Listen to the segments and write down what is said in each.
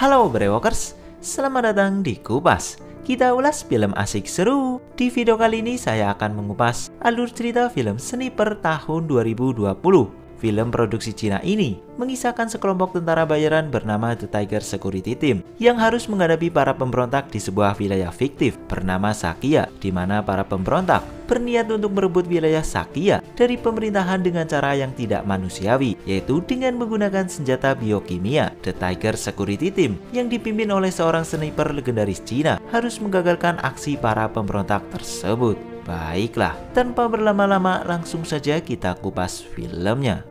Halo Brewokers, selamat datang di Kupas. Kita ulas film asik seru. Di video kali ini saya akan mengupas alur cerita film Sniper tahun 2020. Film produksi Cina ini mengisahkan sekelompok tentara bayaran bernama The Tiger Security Team yang harus menghadapi para pemberontak di sebuah wilayah fiktif bernama Sakia, di mana para pemberontak berniat untuk merebut wilayah Sakia dari pemerintahan dengan cara yang tidak manusiawi, yaitu dengan menggunakan senjata biokimia. The Tiger Security Team yang dipimpin oleh seorang sniper legendaris Cina harus menggagalkan aksi para pemberontak tersebut. Baiklah, tanpa berlama-lama langsung saja kita kupas filmnya.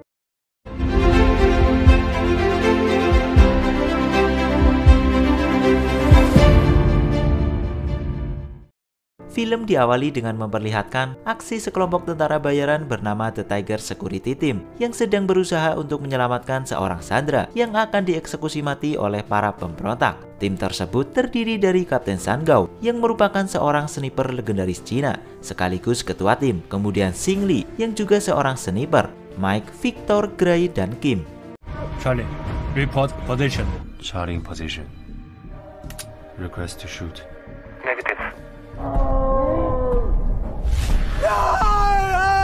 Film diawali dengan memperlihatkan aksi sekelompok tentara bayaran bernama The Tiger Security Team yang sedang berusaha untuk menyelamatkan seorang sandera yang akan dieksekusi mati oleh para pemberontak. Tim tersebut terdiri dari Kapten Sun Gao yang merupakan seorang sniper legendaris Cina sekaligus ketua tim, kemudian Xing Li yang juga seorang sniper, Mike, Victor, Gray, dan Kim. Charlie, report position. Charlie in position. Request to shoot. Negative.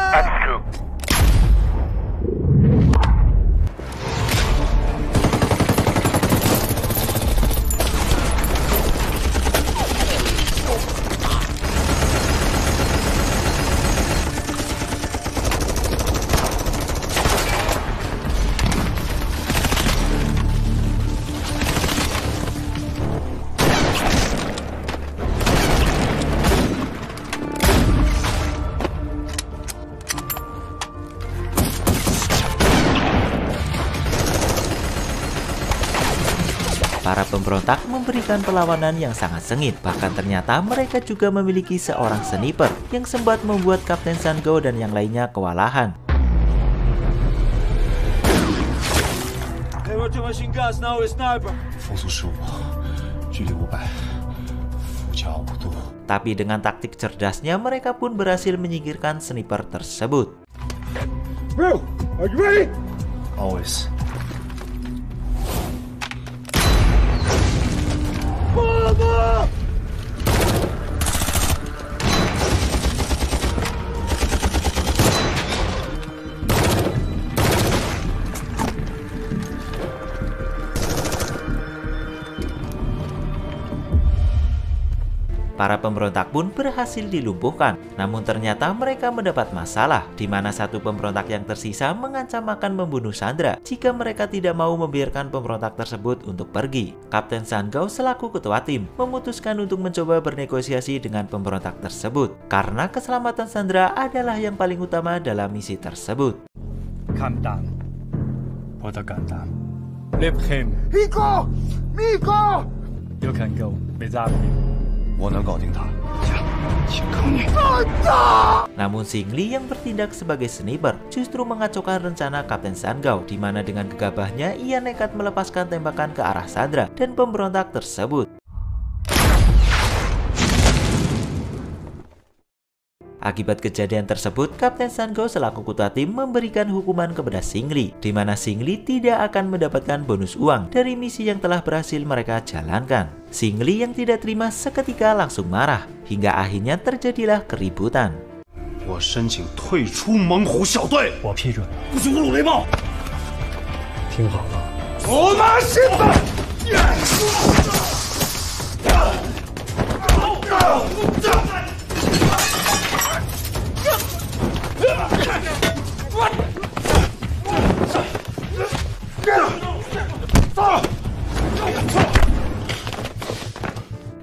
That's true. Para pemberontak memberikan perlawanan yang sangat sengit, bahkan ternyata mereka juga memiliki seorang sniper yang sempat membuat Kapten Sun Gao dan yang lainnya kewalahan. Tapi dengan taktik cerdasnya mereka pun berhasil menyingkirkan sniper tersebut. Bro, are you ready? Always. Para pemberontak pun berhasil dilumpuhkan, namun ternyata mereka mendapat masalah, di mana satu pemberontak yang tersisa mengancam akan membunuh Sandra jika mereka tidak mau membiarkan pemberontak tersebut untuk pergi. Kapten Sun Gao selaku ketua tim memutuskan untuk mencoba bernegosiasi dengan pemberontak tersebut, karena keselamatan Sandra adalah yang paling utama dalam misi tersebut. Calm down. 我的敢当 Leave him. Miko! Miko! You can go without him. 我能搞定他。请靠你。 Namun Xing Li yang bertindak sebagai sniper justru mengacaukan rencana Kapten Sun Gao, di mana dengan gegabahnya ia nekat melepaskan tembakan ke arah Sandra dan pemberontak tersebut. Akibat kejadian tersebut, Kapten Sun Gao selaku ketua tim memberikan hukuman kepada Xing Li, di mana Xing Li tidak akan mendapatkan bonus uang dari misi yang telah berhasil mereka jalankan. Xing Li yang tidak terima seketika langsung marah, hingga akhirnya terjadilah keributan. 我申请退出猛虎小队。我批准。不许侮辱雷暴。听好了，我妈现在！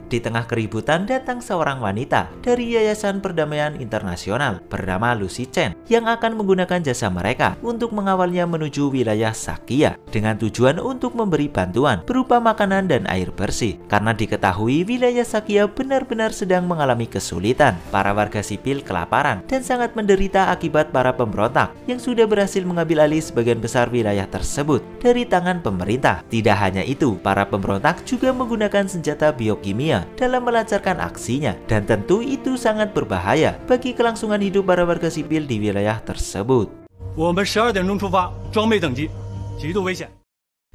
Di tengah keributan datang seorang wanita dari Yayasan Perdamaian Internasional bernama Lucy Chen yang akan menggunakan jasa mereka untuk mengawalnya menuju wilayah Sakia dengan tujuan untuk memberi bantuan berupa makanan dan air bersih. Karena diketahui wilayah Sakia benar-benar sedang mengalami kesulitan, para warga sipil kelaparan dan sangat menderita akibat para pemberontak yang sudah berhasil mengambil alih sebagian besar wilayah tersebut dari tangan pemerintah. Tidak hanya itu, para pemberontak juga menggunakan senjata biokimia dalam melancarkan aksinya, dan tentu itu sangat berbahaya bagi kelangsungan hidup para warga sipil di wilayah tersebut. 我们12点钟出发，装备等级，极度危险。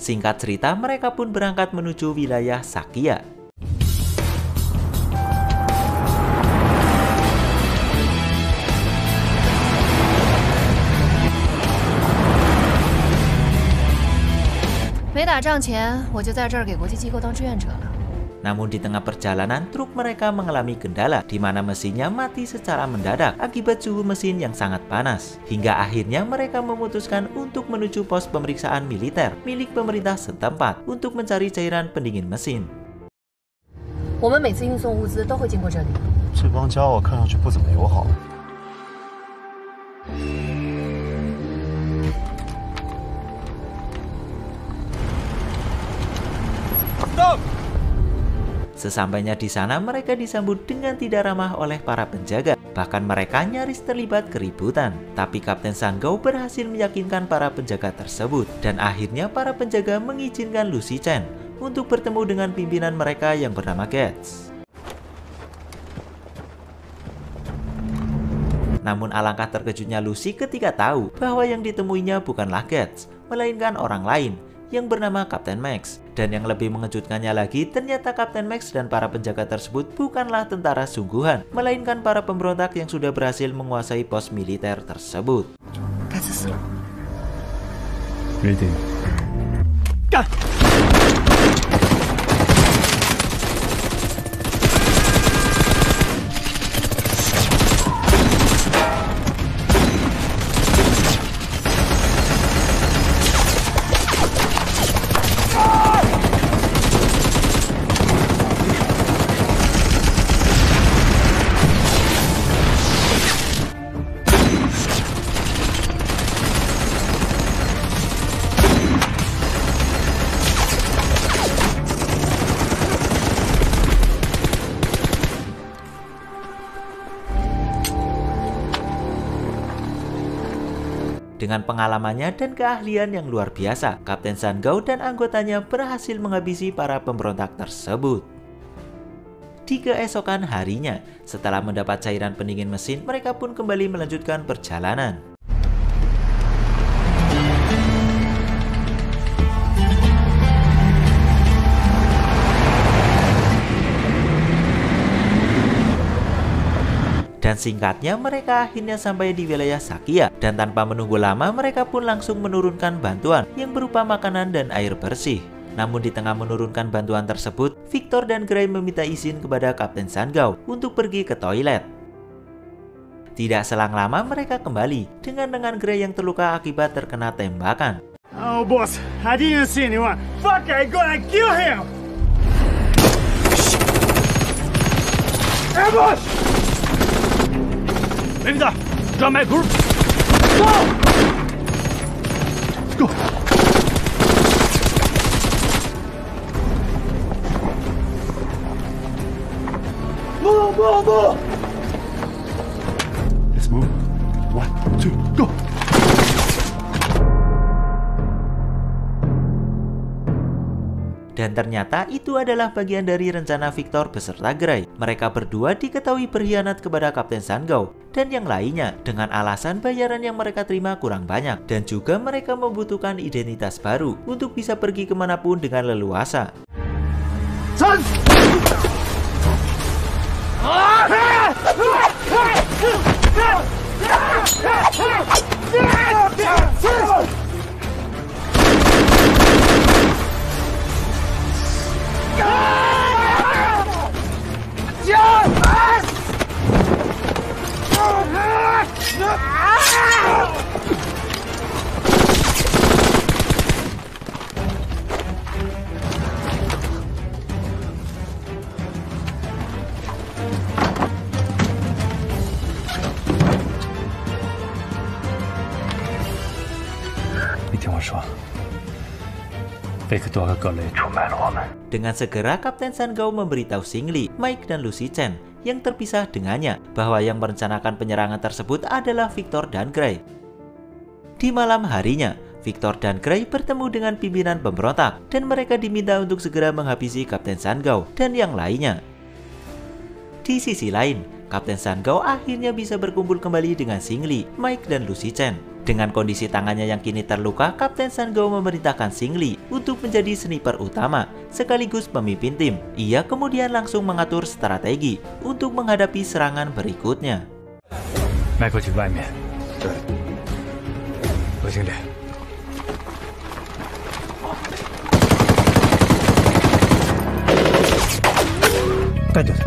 Singkat cerita, mereka pun berangkat menuju wilayah Sakya. Namun di tengah perjalanan, truk mereka mengalami kendala di mana mesinnya mati secara mendadak akibat suhu mesin yang sangat panas. Hingga akhirnya mereka memutuskan untuk menuju pos pemeriksaan militer milik pemerintah setempat untuk mencari cairan pendingin mesin. 我们每次运送物资都会经过这里。这帮家伙看上去不怎么友好。 Sesampainya di sana, mereka disambut dengan tidak ramah oleh para penjaga. Bahkan mereka nyaris terlibat keributan. Tapi Kapten Sangao berhasil meyakinkan para penjaga tersebut. Dan akhirnya para penjaga mengizinkan Lucy Chen untuk bertemu dengan pimpinan mereka yang bernama Getz. Namun alangkah terkejutnya Lucy ketika tahu bahwa yang ditemuinya bukanlah Getz, melainkan orang lain yang bernama Kapten Max. Dan yang lebih mengejutkannya lagi, ternyata Kapten Max dan para penjaga tersebut bukanlah tentara sungguhan, melainkan para pemberontak yang sudah berhasil menguasai pos militer tersebut. Ready. Go! Dengan pengalamannya dan keahlian yang luar biasa, Kapten Sangao dan anggotanya berhasil menghabisi para pemberontak tersebut. Di keesokan harinya, setelah mendapat cairan pendingin mesin, mereka pun kembali melanjutkan perjalanan. Dan singkatnya, mereka akhirnya sampai di wilayah Sakya. Dan tanpa menunggu lama, mereka pun langsung menurunkan bantuan yang berupa makanan dan air bersih. Namun di tengah menurunkan bantuan tersebut, Victor dan Gray meminta izin kepada Kapten Sangao untuk pergi ke toilet. Tidak selang lama mereka kembali dengan Gray yang terluka akibat terkena tembakan. Oh, boss, I didn't see anyone. Fuck, I gotta kill him! Ambush! Levitar, drop my group! Go! Go! Move, move, move! Let's move. 1, 2, go! Dan ternyata itu adalah bagian dari rencana Victor beserta Gray. Mereka berdua diketahui berkhianat kepada Kapten Sangao dan yang lainnya dengan alasan bayaran yang mereka terima kurang banyak. Dan juga mereka membutuhkan identitas baru untuk bisa pergi kemanapun dengan leluasa. Dengan segera Kapten Sangao memberitahu Xingli, Mike dan Lucy Chen yang terpisah dengannya bahwa yang merencanakan penyerangan tersebut adalah Victor dan Gray. Di malam harinya, Victor dan Gray bertemu dengan pimpinan pemberontak dan mereka diminta untuk segera menghabisi Kapten Sangao dan yang lainnya. Di sisi lain, Kapten Sun Gao akhirnya bisa berkumpul kembali dengan Xing Li, Mike, dan Lucy Chen. Dengan kondisi tangannya yang kini terluka, Kapten Sun Gao memerintahkan Xing Li untuk menjadi sniper utama sekaligus pemimpin tim. Ia kemudian langsung mengatur strategi untuk menghadapi serangan berikutnya. 迈克去外面。对。何经理。干掉他！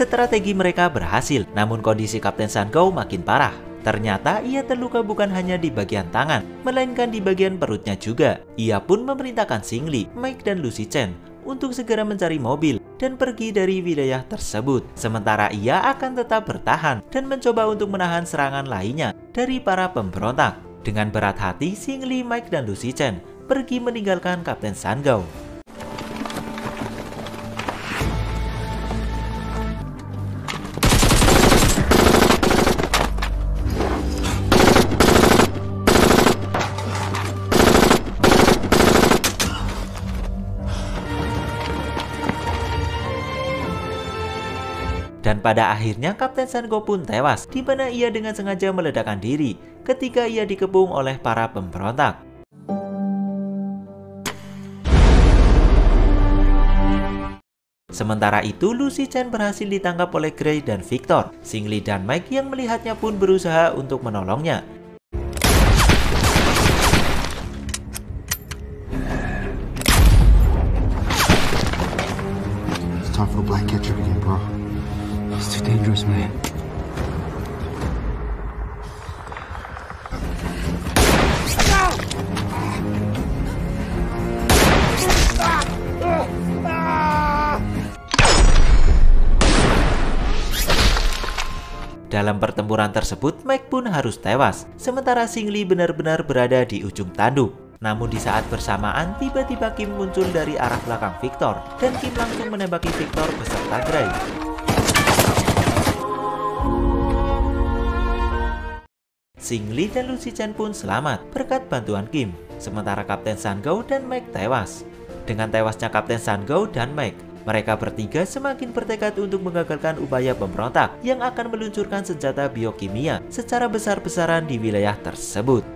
Strategi mereka berhasil, namun kondisi Kapten Sun Gao makin parah. Ternyata ia terluka bukan hanya di bagian tangan, melainkan di bagian perutnya juga. Ia pun memerintahkan Xing Li, Mike, dan Lucy Chen untuk segera mencari mobil dan pergi dari wilayah tersebut. Sementara ia akan tetap bertahan dan mencoba untuk menahan serangan lainnya dari para pemberontak. Dengan berat hati, Xing Li, Mike, dan Lucy Chen pergi meninggalkan Kapten Sun Gao. Dan pada akhirnya Kapten Sun Gao pun tewas, di mana ia dengan sengaja meledakkan diri ketika ia dikepung oleh para pemberontak. Sementara itu, Lucy Chen berhasil ditangkap oleh Gray dan Victor. Xing Li dan Mike yang melihatnya pun berusaha untuk menolongnya. It's time for the black ketchup again, bro. It's too dangerous, man. Dalam pertempuran tersebut, Mike pun harus tewas, sementara Xing Li benar-benar berada di ujung tanduk. Namun di saat bersamaan, tiba-tiba Kim muncul dari arah belakang Victor, dan Kim langsung menembaki Victor beserta Gray. Xing Li dan Lucy Chen pun selamat berkat bantuan Kim, sementara Kapten Sun Gao dan Mike tewas. Dengan tewasnya Kapten Sun Gao dan Mike, mereka bertiga semakin bertekad untuk menggagalkan upaya pemberontak yang akan meluncurkan senjata biokimia secara besar-besaran di wilayah tersebut.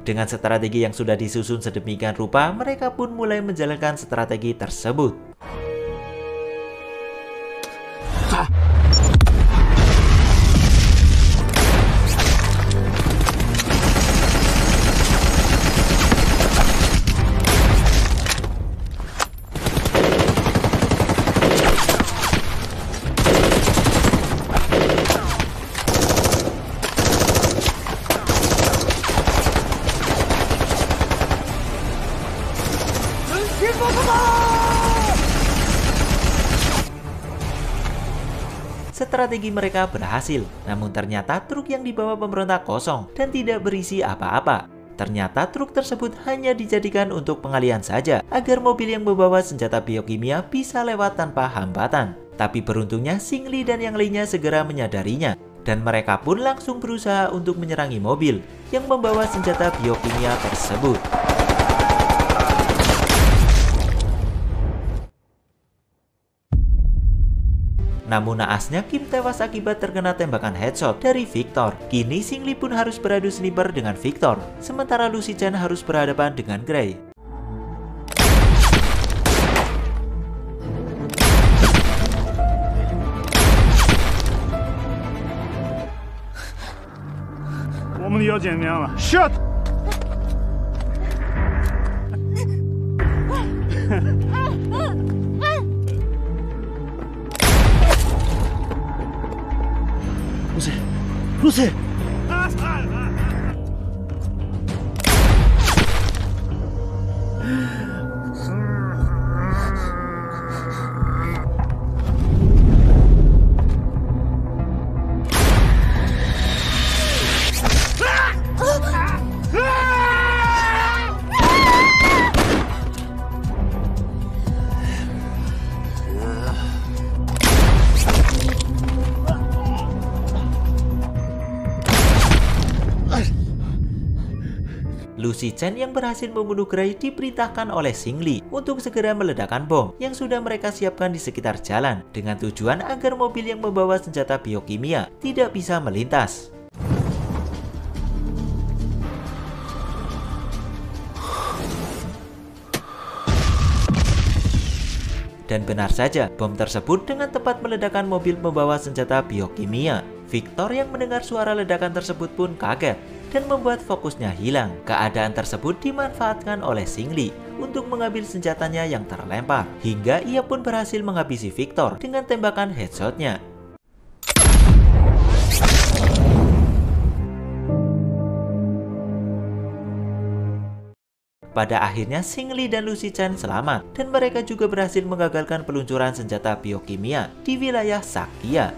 Dengan strategi yang sudah disusun sedemikian rupa, mereka pun mulai menjalankan strategi tersebut. Strategi mereka berhasil, namun ternyata truk yang dibawa pemberontak kosong dan tidak berisi apa-apa. Ternyata truk tersebut hanya dijadikan untuk pengalihan saja, agar mobil yang membawa senjata biokimia bisa lewat tanpa hambatan. Tapi beruntungnya Xing Li dan yang lainnya segera menyadarinya, dan mereka pun langsung berusaha untuk menyerangi mobil yang membawa senjata biokimia tersebut. Namun naasnya Kim tewas akibat terkena tembakan headshot dari Victor. Kini Xing Li pun harus beradu sniper dengan Victor, sementara Lucy Chen harus berhadapan dengan Gray. Shut! Lucy! Lucy Chen yang berhasil membunuh Gray diperintahkan oleh Xing Li untuk segera meledakkan bom yang sudah mereka siapkan di sekitar jalan dengan tujuan agar mobil yang membawa senjata biokimia tidak bisa melintas. Dan benar saja, bom tersebut dengan tepat meledakkan mobil membawa senjata biokimia. Victor yang mendengar suara ledakan tersebut pun kaget dan membuat fokusnya hilang. Keadaan tersebut dimanfaatkan oleh Xing Li untuk mengambil senjatanya yang terlempar, hingga ia pun berhasil menghabisi Victor dengan tembakan headshotnya. Pada akhirnya Xing Li dan Lucy Chen selamat dan mereka juga berhasil menggagalkan peluncuran senjata biokimia di wilayah Saktia.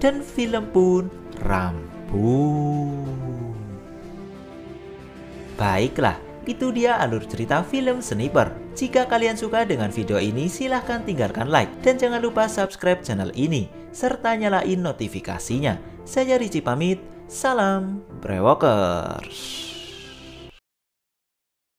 Dan film pun rampung. Baiklah, itu dia alur cerita film Sniper. Jika kalian suka dengan video ini, silahkan tinggalkan like dan jangan lupa subscribe channel ini serta nyalain notifikasinya. Saya Ricci pamit. Salam Brewokers.